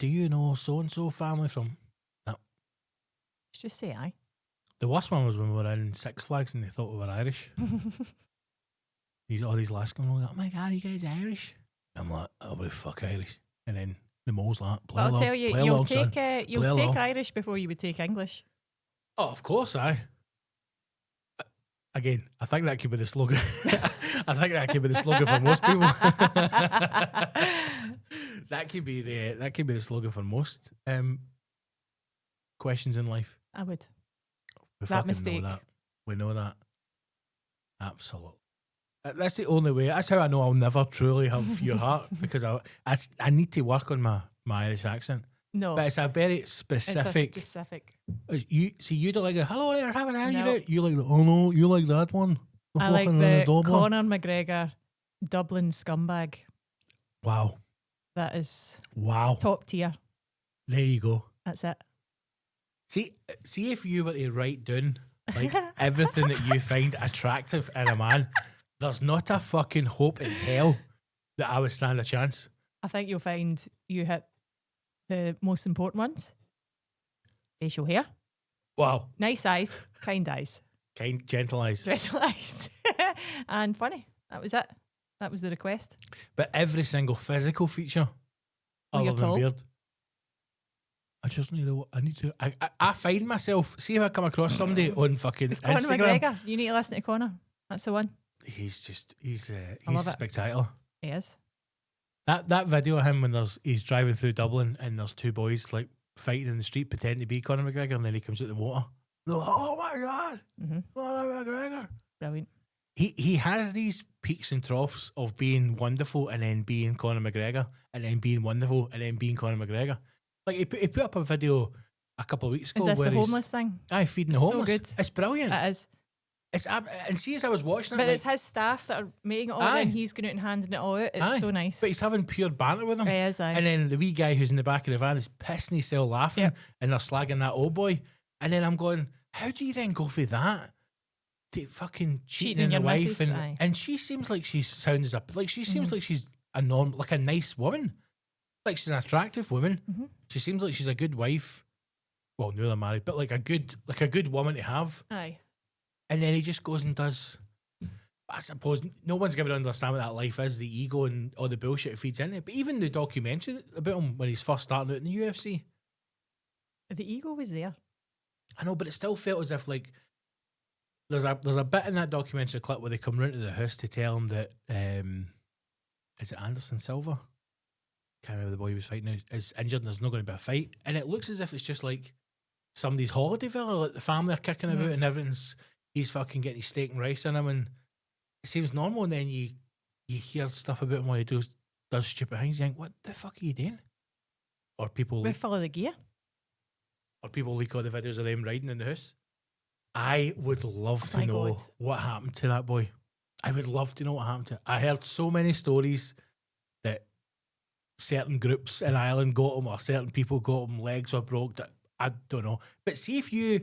Do you know so-and-so family from? No. Just say aye. The worst one was when we were in Six Flags and they thought we were Irish. All these lads going, oh my God, you guys Irish? I'm like, oh, the fuck Irish. And then the mole's like, I'll tell you, you'll take Irish before you would take English. Oh, of course, aye. Again, I think that could be the slogan. I think that could be the slogan for most people. that could be the slogan for most questions in life. I would. We that mistake. Know that. We know that. Absolutely. That's the only way. That's how I know I'll never truly have your heart, because I need to work on my Irish accent. No, but it's a very specific. You don't like the hello there, how are you doing? You like the oh no, you like that one. I like the Conor McGregor Dublin scumbag. Wow, that is top tier. There you go. That's it. See if you were to write down like everything that you find attractive in a man, there's not a fucking hope in hell that I would stand a chance. I think you'll find you hit the most important ones. Facial hair. Wow. Nice eyes. Kind eyes. Gentle eyes. Gentle eyes. And funny. That was it. That was the request. But every single physical feature other than beard. I find myself, see if I come across somebody on fucking it's Conor Instagram. McGregor. You need to listen to Conor. That's the one. He's spectacular. He is. That video of him when he's driving through Dublin and there's two boys like fighting in the street pretending to be Conor McGregor, and then he comes out the water. They're like, oh my God, Conor McGregor. Brilliant. He has these peaks and troughs of being wonderful and then being Conor McGregor and then being wonderful and then being Conor McGregor. Like he put up a video a couple of weeks ago. Is this where the homeless thing? Aye, feeding the homeless. So good. It's brilliant. It is. And see, as I was watching it, but it's his staff that are making it all, and he's going out and handing it all out. It's so nice. But he's having pure banter with them. He is, and then the wee guy who's in the back of the van is pissing himself laughing, and they're slagging that old boy. And then I'm going, how do you then go for that? To fucking cheating on your wife, and she seems like she seems like she's a nice woman, like she's an attractive woman. She seems like she's a good wife. well, now they're married, but like a good woman to have. Aye. And then he just goes and does. I suppose no one's given to understand what that life is, the ego and all the bullshit it feeds into it. But even the documentary about him when he's first starting out in the UFC, The ego was there. I know, but it still felt as if like there's a bit in that documentary clip where they come round to the house to tell him that is it Anderson Silva? Can't remember the boy he was fighting now, is injured and there's not going to be a fight. And it looks as if it's just like somebody's holiday villa, like the family are kicking about and everything's he's fucking getting his steak and rice in him and it seems normal, and then you hear stuff about him while he does stupid things. You think, what the fuck are you doing? Or people We follow the gear. or people leak all the videos of them riding in the house. I would love to My know God. what happened to that boy. I would love to know what happened to. I heard so many stories that certain groups in Ireland got him, or certain people got him. Legs were broke. That I don't know. But see if you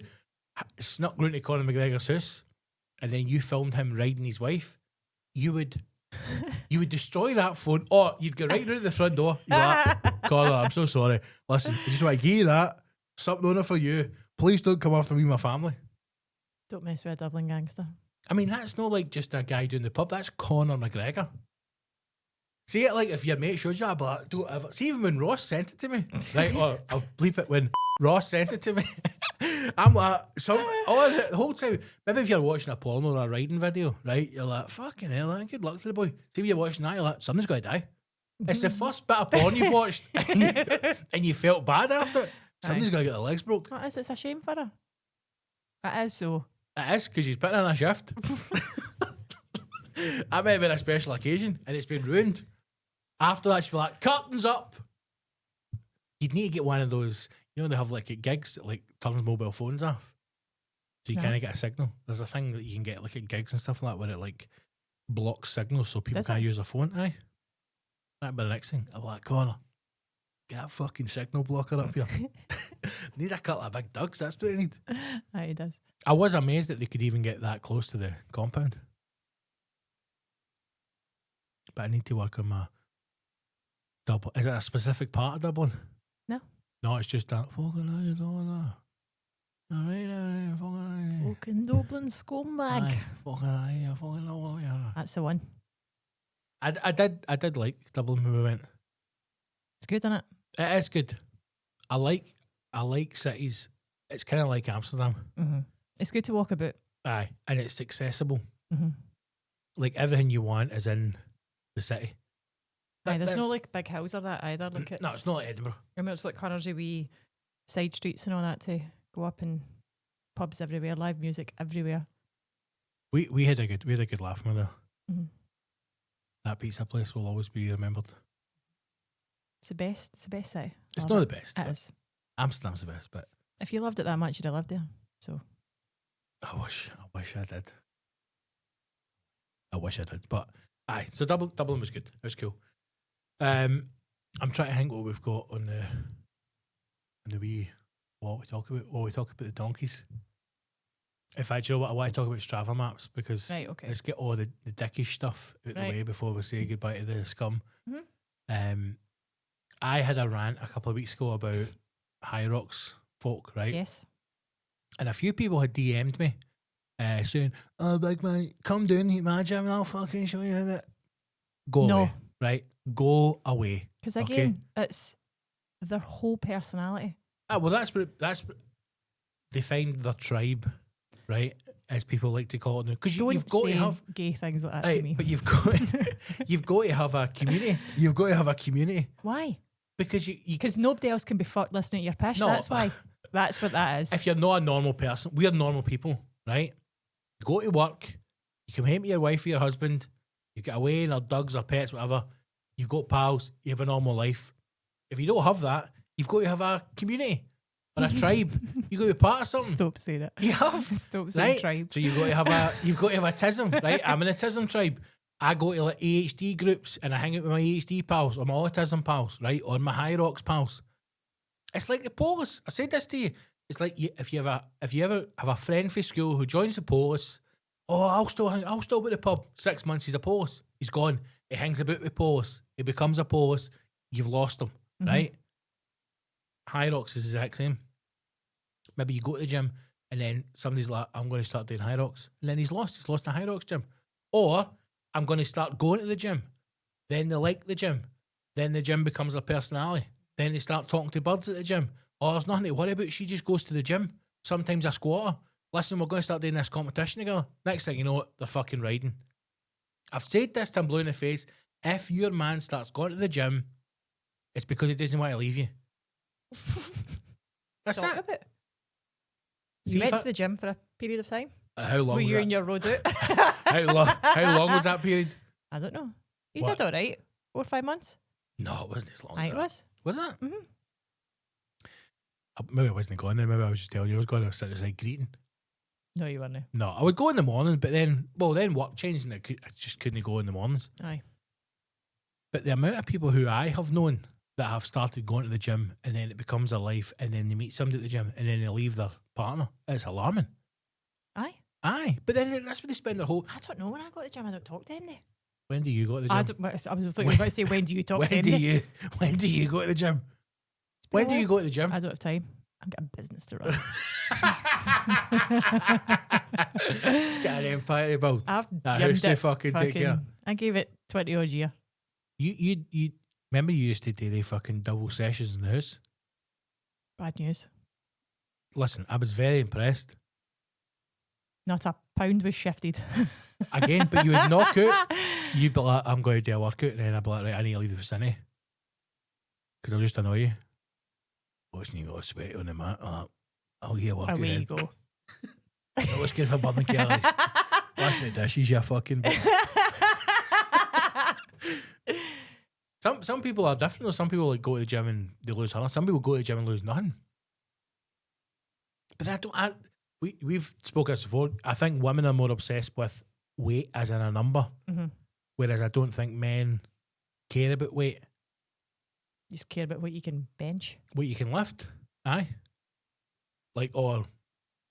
snuck round to Conor McGregor's house and then you filmed him riding his wife, you would destroy that phone. Or you'd go right round to the front door. You'd be like, Conor, I'm so sorry. Listen, I just want to give you that. Something on it for you. Please don't come after me and my family. Don't mess with a Dublin gangster. I mean, that's not like just a guy doing the pub. That's Conor McGregor. See it like if your mate shows you, I'd be like, don't ever. See, even when Ross sent it to me, right? Or I'll bleep it when Ross sent it to me. I'm like, the whole time, maybe if you're watching a porno or a riding video, right? You're like, fucking hell, man, good luck to the boy. See, when you're watching that, you're like, somebody's got to die. It's the first bit of porn you've watched and you felt bad after it. Somebody's got to get their legs broke. What is it? It's a shame for her. It is so. It is, because she's putting in a shift. That may have been a special occasion and it's been ruined. After that, she'd be like, curtains up. You'd need to get one of those, you know, they have like at gigs that like turns mobile phones off. So you kind of get a signal. There's a thing that you can get like at gigs and stuff like that where it like blocks signals so people Does can't it? use their phone. Aye. That'd be the next thing. I'm like, Conor, get that fucking signal blocker up here. Need a couple of big ducks, that's what I need. Aye, it does. I was amazed that they could even get that close to the compound. But I need to work on my Dublin. Is it a specific part of Dublin? No. No, it's just that fucking how you doing there? Alright, fucking Fucking Dublin scumbag. fucking That's the one. I did like Dublin when we went. It's good, isn't it? It is good. I like cities. It's kind of like Amsterdam. Mm-hmm. It's good to walk about. Aye, and it's accessible. Mm-hmm. Like everything you want is in the city. Aye, there's no That's- like big hills or that either. Like it's, No, it's not like Edinburgh. Remember, it's like hundreds of wee side streets and all that to go up, and pubs everywhere, live music everywhere. We had a good laugh with there. Mm-hmm. That pizza place will always be remembered. It's the best. It's the best city. It's Love not it. the best. It but is. Amsterdam's the best, but If you loved it that much, you'd have lived there. So I wish I did. I wish I did. But aye, so Dublin was good. It was cool. I'm trying to think what we've got on the wee what we talk about. Well, we talk about the donkeys. In fact, you know what? I want to talk about Strava maps because right, okay. let's get all the dickish stuff out the Right. way before we say goodbye to the scum. Mhm. I had a rant a couple of weeks ago about Hyrox folk, right? Yes. And a few people had DM'd me saying, "Oh, big mate, come down to my gym and I'll fucking show you how to." Go No. away, right? Go away. Because Okay. again, it's their whole personality. Well, that's they find their tribe, right? As people like to call it now, because Don't you've got say to have. gay things like that to Right, me. but you've got to have a community. You've got to have a community Why? because you Because nobody else can be fucked listening to your pish. No. That's why. That's what that is. if you're not a normal person, we're normal people, right? You go to work, you come home to your wife or your husband, you get away in our dogs or pets, whatever. You've got pals, you have a normal life. If you don't have that, you've got to have a community or a tribe. You've got to be part of something. Stop saying it. You have. Stop saying Right? tribe. So you've got to have a TISM, right? I'm in a TISM tribe. I go to like AHD groups and I hang out with my AHD pals or my autism pals, right? Or my Hyrox pals. It's like the police. I said this to you. It's like if you ever have a friend from school who joins the police, I'll still be at the pub. 6 months he's a police. He's gone. He hangs about with police. He becomes a police. You've lost him, right? Hyrox is the exact same. Maybe you go to the gym and then somebody's like, I'm going to start doing Hyrox. And then he's lost the Hyrox gym. Or I'm going to start going to the gym. Then they like the gym. Then the gym becomes a personality. Then they start talking to birds at the gym. Oh, there's nothing to worry about. She just goes to the gym. Sometimes a squatter. Listen, we're going to start doing this competition together. Next thing you know, they're fucking riding. I've said this to him blue in the face. If your man starts going to the gym, it's because he doesn't want to leave you. That's Talk it. about it. See You if went to the gym for a period of time? How long Were was you that? in your road out? How long was that period? I don't know. You What? did all right. 4 or 5 months? No, it wasn't as long Aye, as it that. was. Was it? Mhm. Maybe I wasn't going there. Maybe I was just telling you I was going to sit outside greeting. No, you weren't. No, I would go in the morning, but then work changed and I just couldn't go in the mornings. Aye. But the amount of people who I have known that have started going to the gym and then it becomes their life and then they meet somebody at the gym and then they leave their partner, it's alarming. Aye. Aye, but then that's where they spend their whole... I don't know. When I go to the gym, I don't talk to anybody. When do you go to the gym? I was thinking about to say, when do you talk to anybody? When do you go to the gym? When do you go to the gym? I don't have time. I've got a business to run. Get an empire about. I've That gymmed house to it fucking take care. I gave it 20 odd year. You remember you used to do the fucking double sessions in the house? Bad news. Listen, I was very impressed. Not a pound was shifted. Again, but you would knock out. You'd be like, I'm going to do a workout, and then I'd be like, right, I need to leave the vicinity. Because I'll just annoy you. Watching you go sweat on the mat. I'll get a workout Away in. you go. No, what's good for burning calories? Washing the dishes, you fucking... Some people are different though. Some people like go to the gym and they lose 100. Some people go to the gym and lose nothing. But we've spoken this before. I think women are more obsessed with weight as in a number. Mm-hmm. Whereas I don't think men care about weight. You just care about what you can bench. What you can lift. Aye. Like, or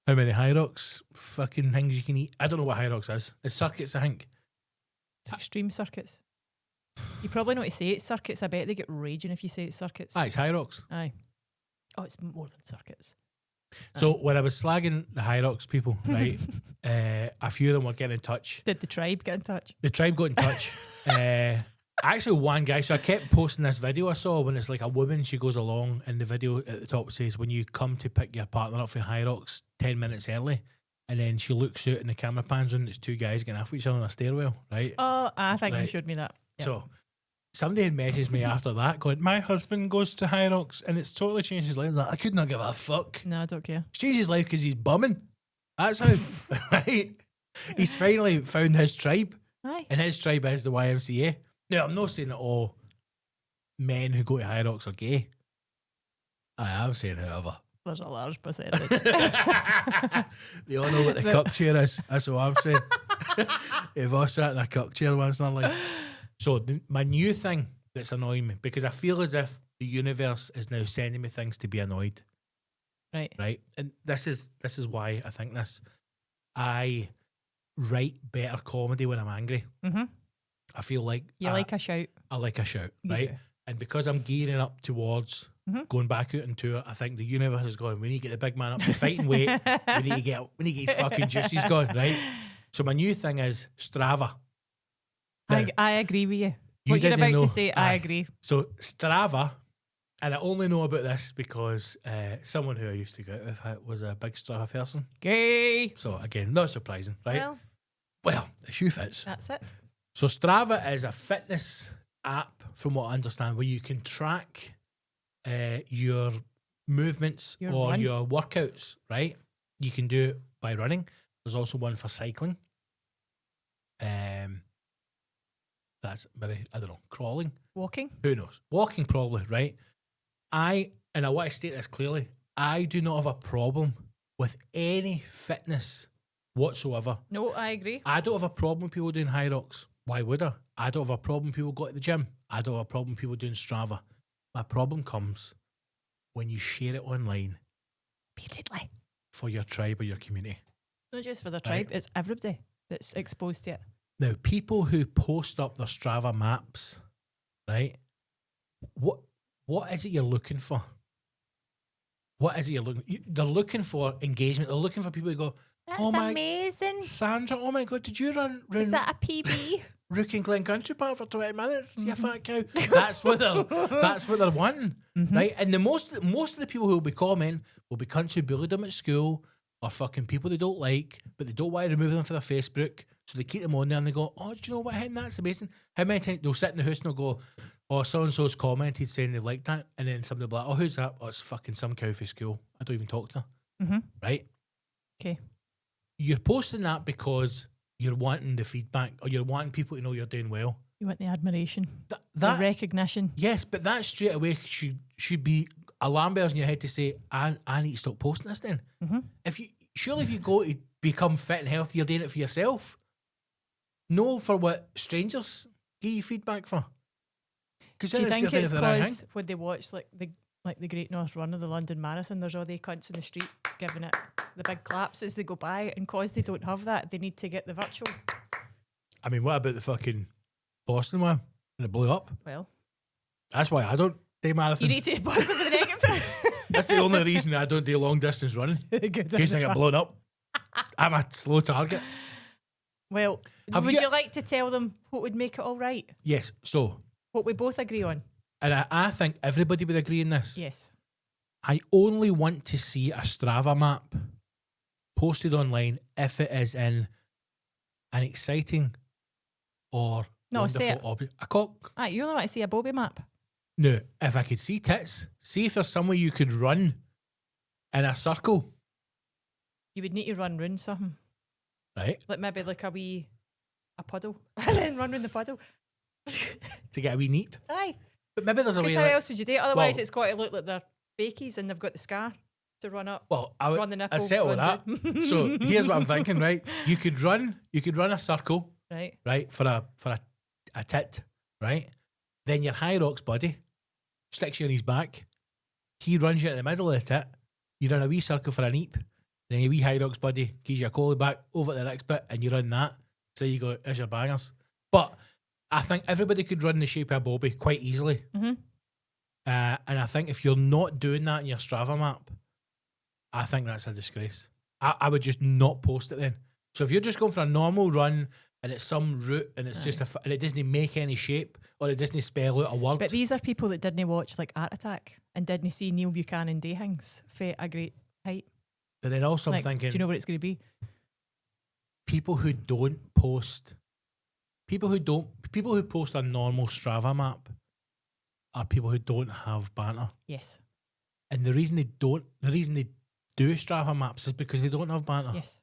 how many Hyrox fucking things you can eat. I don't know what Hyrox is. It's circuits, I think. It's extreme circuits. You probably know what to say it's circuits. I bet they get raging if you say it's circuits. Aye, it's Hyrox. Aye. Oh, it's more than circuits. So when I was slagging the Hyrox people, right, a few of them were getting in touch. Did the tribe get in touch? The tribe got in touch. Actually, one guy, so I kept posting this video I saw when it's like a woman, she goes along and the video at the top says, when you come to pick your partner up for Hyrox 10 minutes early, and then she looks out and the camera pans on, it's two guys getting off each other on a stairwell, right? Oh, I think you Right. showed me that. Yep. So somebody had messaged me after that going, my husband goes to Hyrox and it's totally changed his life. Like, I could not give a fuck. No, I don't care. It's changed his life because he's bumming. That's how, right? He's finally found his tribe. Aye. And his tribe is the YMCA. Now, I'm not saying that all men who go to Hyrox are gay. I am saying however. There's a large percentage. They all know what the cuck chair is. That's what I'm saying. If I sat in a cuck chair once in our life. So my new thing that's annoying me, because I feel as if the universe is now sending me things to be annoyed. Right. Right? And this is why I think this. I write better comedy when I'm angry. Mm-hmm. I feel like You like a shout. I like a shout, You right? do. And because I'm gearing up towards going back out into it, I think the universe is going, we need to get the big man up to fighting weight. we need to get his fucking juices going, right? So my new thing is Strava. Now, I agree with you. you What you're didn't about know- to say, I aye. agree. So Strava, and I only know about this because someone who I used to go out with was a big Strava person. Gay. So again, not surprising, right? Well, the shoe fits. That's it. So Strava is a fitness app, from what I understand, where you can track your movements Your or run. your workouts, right? You can do it by running. There's also one for cycling. That's maybe, I don't know, crawling. Walking. Who knows? Walking probably, right? And I want to state this clearly, I do not have a problem with any fitness whatsoever. No, I agree. I don't have a problem with people doing Hyrox. Why would I? I don't have a problem with people going to the gym. I don't have a problem with people doing Strava. My problem comes when you share it online Repeatedly. for your tribe or your community. Not just for the tribe, it's everybody that's exposed to it. Now, people who post up their Strava maps, right? What is it you're looking for? what is it you're looking? They're looking for engagement. They're looking for people to go, That's oh my, amazing. Sandra, oh my God, did you run Is that a PB? Rook and Glen Country Park for 20 minutes? You fat cow. That's what they're wanting, right? And most of the people who will be commenting will be cunts who bullied them at school or fucking people they don't like, but they don't want to remove them from their Facebook, so they keep them on there and they go, oh, do you know what, Hen, that's amazing. How many times they'll sit in the house and they'll go, oh, so-and-so's commented saying they like that, and then somebody will be like, oh, who's that? Oh, it's fucking some cow for school. I don't even talk to her. Right? Okay. You're posting that because you're wanting the feedback or you're wanting people to know you're doing well. You want the admiration, That the recognition. Yes, but that straight away should be alarm bells in your head to say, I need to stop posting this then. If you go to become fit and healthy, you're doing it for yourself. No for what strangers give you feedback for. Do you think it's because when they watch like the Great North Run or the London Marathon, there's all the cunts in the street giving it the big claps as they go by, and cause they don't have that, they need to get the virtual. I mean, what about the fucking Boston one and it blew up? Well, that's why I don't do marathons. you need to pause it for the negative. That's the only reason I don't do long distance running. In case I get blown up. I'm a slow target. Well, would you like to tell them what would make it all right? Yes, so What we both agree on? and I think everybody would agree in this. Yes. I only want to see a Strava map posted online if it is in an exciting or No, say it. wonderful object. A cock. You only want to see a Bobby map. No, if I could see tits, see if there's somewhere you could run in a circle, You would need to run round something. right, Like maybe like a puddle. And then run round the puddle. to get a wee neep. Aye. But maybe there's a way. Because how Like, else would you do it? Otherwise, well- it's got to look like they're bakies and they've got the scar to run up. well, Run the nipple. I'd settle with run that. down. So here's what I'm thinking. Right, you could run a circle. Right. Right, for a tit, right? Then your Hyrox buddy sticks you on his back. He runs you in the middle of the tit. You run a wee circle for a neep. Then your wee Hyrox buddy gives you a collie back over to the next bit and you run that. So you go, there's your bangers. But I think everybody could run the shape of a bobby quite easily. Mm-hmm. And I think if you're not doing that in your Strava map, I think that's a disgrace. I would just not post it then. So if you're just going for a normal run and it's some route and it's just and it doesn't make any shape or it doesn't spell out a word. But these are people that didn't watch like Art Attack and didn't see Neil Buchanan day things for a great height. But then also Like, I'm thinking, do you know what it's going to be? people who post a normal Strava map are people who don't have banter. Yes. And the reason they do Strava maps is because they don't have banter. Yes.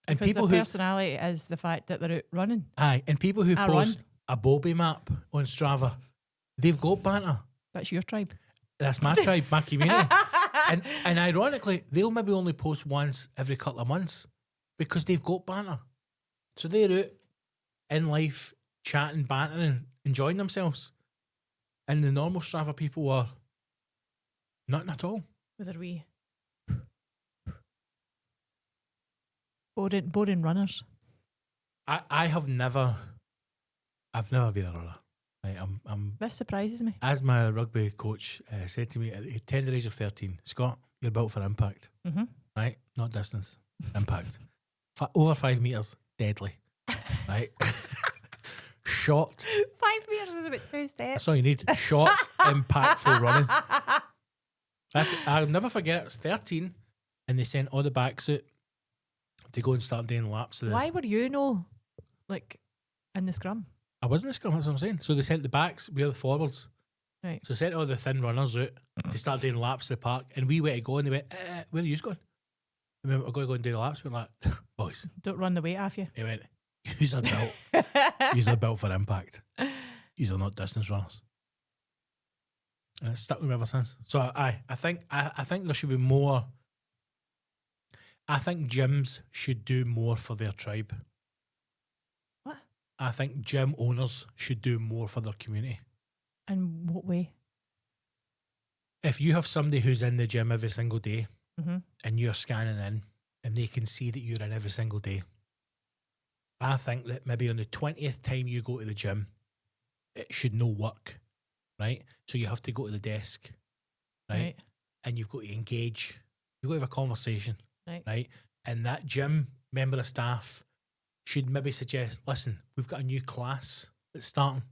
And Because people their who personality is the fact that they're out running. and people who I post a Bobby map on Strava, they've got banter. That's your tribe. That's my tribe, my community. And ironically, they'll maybe only post once every couple of months because they've got banter. So they're out in life, chatting, bantering, enjoying themselves. And the normal Strava people are nothing at all. With their wee boring runners. I've never been a runner. Right, I'm This surprises me. as my rugby coach said to me at the tender age of 13, Scott, you're built for impact. Mm-hmm. Right? Not distance. Impact. Over 5 meters, deadly. Right? Short. 5 meters is about 2 steps. That's all you need. Short, impactful running. I'll never forget it. I was 13 and they sent all the backs out to go and start doing laps. Why were you like in the scrum? I wasn't in the scrum, that's what I'm saying. So they sent the backs, we were the forwards. Right. So they sent all the thin runners out to start doing laps of the park. And we went to go and they went, where are you going? And we went, we're going to go and do the laps. We're like, boys. Don't run the weight off you. He went, yous are built. Yous are built for impact. Yous are not distance runners. And it's stuck with me ever since. So I think there should be more. I think gyms should do more for their tribe. What? I think gym owners should do more for their community. In what way? If you have somebody who's in the gym every single day Mm-hmm. and you're scanning in and they can see that you're in every single day, I think that maybe on the 20th time you go to the gym, it should no work, right? So you have to go to the desk, right? and you've got to engage. You've got to have a conversation, Right. right? And that gym member of staff should maybe suggest, listen, we've got a new class that's starting.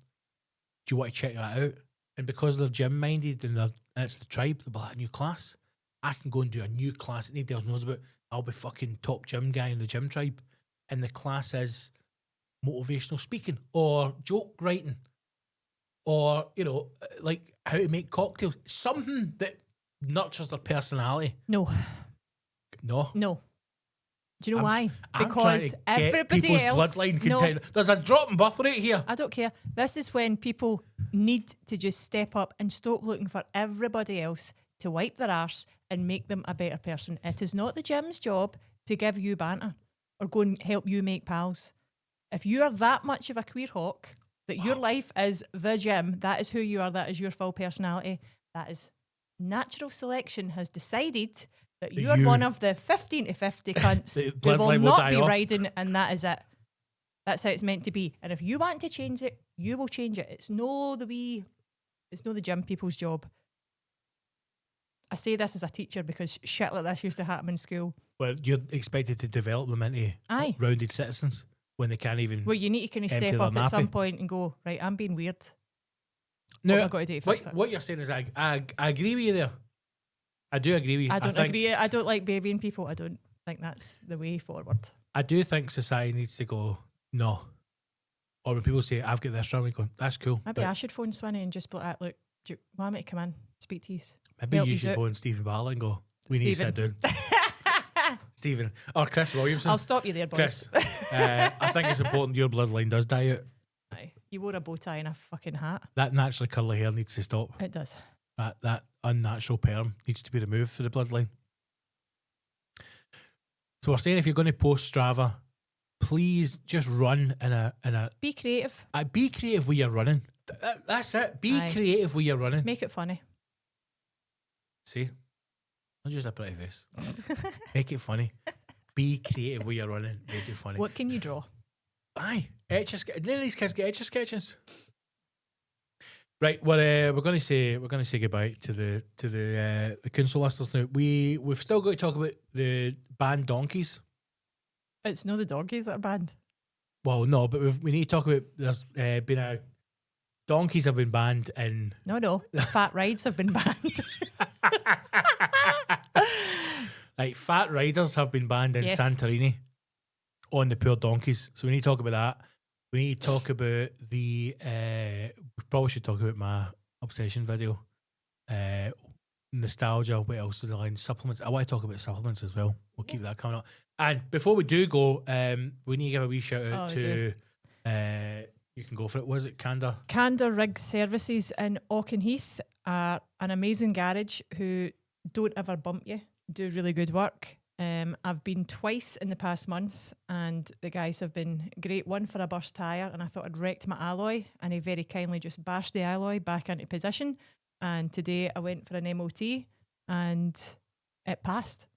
Do you want to check that out? And because they're gym minded and it's the tribe, they'll be like, a new class. I can go and do a new class that nobody else knows about. I'll be fucking top gym guy in the gym tribe. And the class is motivational speaking or joke writing or, you know, like how to make cocktails. Something that nurtures their personality. No. No. No. Do you know why? I'm trying Because to get everybody people's else. bloodline No, container. There's a drop in birth rate here. I don't care. This is when people need to just step up and stop looking for everybody else to wipe their arse and make them a better person. It is not the gym's job to give you banter or go and help you make pals. If you are that much of a queer hawk that your life is the gym, that is who you are, that is your full personality, that is natural selection has decided that you are one of the 15 to 50 cunts The who bloodline will will not die be off. riding, and that is it. That's how it's meant to be. And if you want to change it, you will change it. It's no the gym people's job. I say this as a teacher because shit like this used to happen in school. Well, you're expected to develop them into Aye. rounded citizens when they can't even. Well, you need to kind of Empty step their up at some nappy. point and go, right, I'm being weird. No, What have I got to do to fix it? what you're saying is I agree with you there. I do agree with you. I don't think, agree. I don't like babying people. I don't think that's the way forward. I do think society needs to go, no. Or when people say, I've got this wrong, we go, that's cool. Maybe but I should phone Swinney and just be like, look, do you want me to come in, speak to you? maybe help you yous should out. phone Stephen Bartlett and go, we need to sit Stephen. down. Stephen. Or Chris Williamson. I'll stop you there, boys. Chris, I think it's important your bloodline does die out. Aye. You wore a bow tie and a fucking hat. That naturally curly hair needs to stop. It does. That unnatural perm needs to be removed for the bloodline. So we're saying if you're going to post Strava, please just run in a Be creative. be creative where you're running. That's it. Be Aye. creative where you're running. Make it funny. See, not just a pretty face. Make it funny. Be creative where you're running. Make it funny. What can you draw? Aye, none of these kids get etch a sketches. Right, we're going to say goodbye to the council listeners now. We've still got to talk about the banned donkeys. It's no the doggies that are banned. Well, no, but we need to talk about there's been donkeys have been banned in. No. Fat rides have been banned. Like fat riders have been banned in Yes. Santorini on the poor donkeys. So we need to talk about that. We need to talk about the. We probably should talk about my obsession video. Nostalgia. What else is the line? Supplements. I want to talk about supplements as well. We'll keep that coming up. And before we do go, we need to give a wee shout out to. You can go for it. Was it Candor? Candor Rig Services in Auchenheath are an amazing garage who don't ever bump you, do really good work. I've been twice in the past month and the guys have been great. One for a burst tyre and I thought I'd wrecked my alloy and he very kindly just bashed the alloy back into position. And today I went for an MOT and it passed.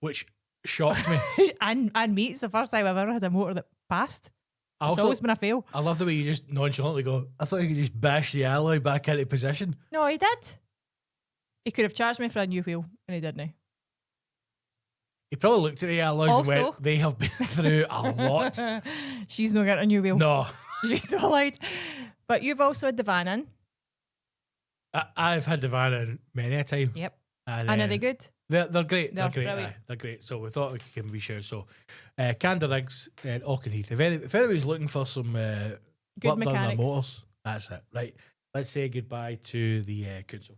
Which shocked me. and me, it's the first time I've ever had a motor that passed. I It's always been a fail. I love the way you just nonchalantly go, I thought you could just bash the alloy back into position. No, he did. He could have charged me for a new wheel and he didn't. He probably looked at the alloys Also- and went, they have been through a lot. She's not getting a new wheel. No. She's still allowed. But you've also had the van in. I've had the van in many a time. Yep. And And are they good? They're great. They're They're great. brilliant. Aye, they're great. So we thought we could give them a wee shout. So, Candor Rigs in Auchenheath. If anybody's looking for some Good work done on their mechanics. motors, that's it. Right. Let's say goodbye to the council.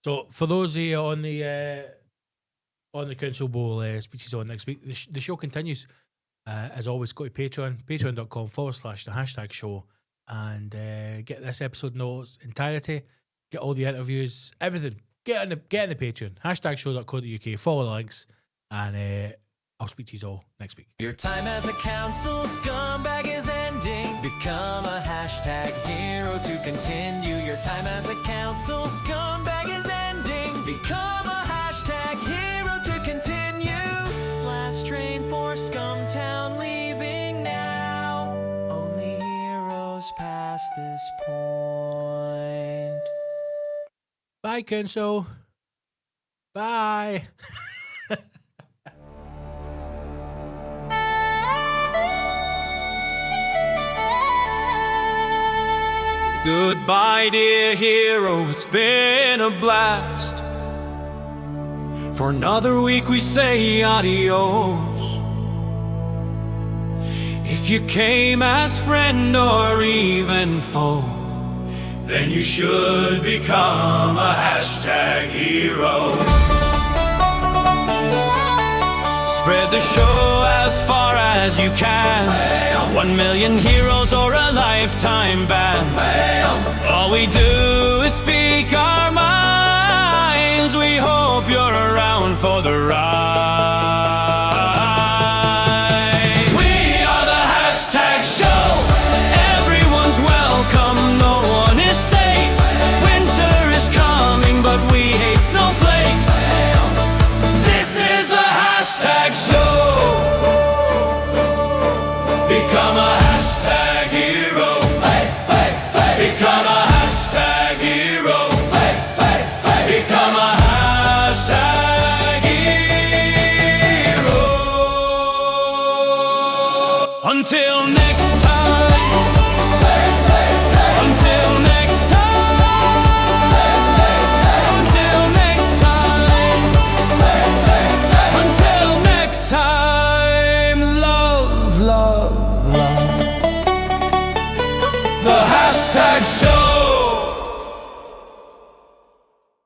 So, for those of you on the council, we'll speak to you on next week. The show continues. As always, go to Patreon, patreon.com/the hashtag show, and get this episode in its entirety. Get all the interviews, everything. Get in the Patreon, #show.co.uk, follow the links, and I'll speak to you all next week. Your time as a council scumbag is ending. Become a hashtag hero to continue. Your time as a council scumbag is ending. Become a hashtag hero to continue. Last train for Scumtown leaving now. Only heroes past this point. Bye. Bye, Council. Bye. Goodbye, dear hero, it's been a blast. For another week we say adios. If you came as friend or even foe, then you should become a hashtag hero. Spread the show as far as you can. 1 million heroes or a lifetime ban. All we do is speak our minds. We hope you're around for the ride.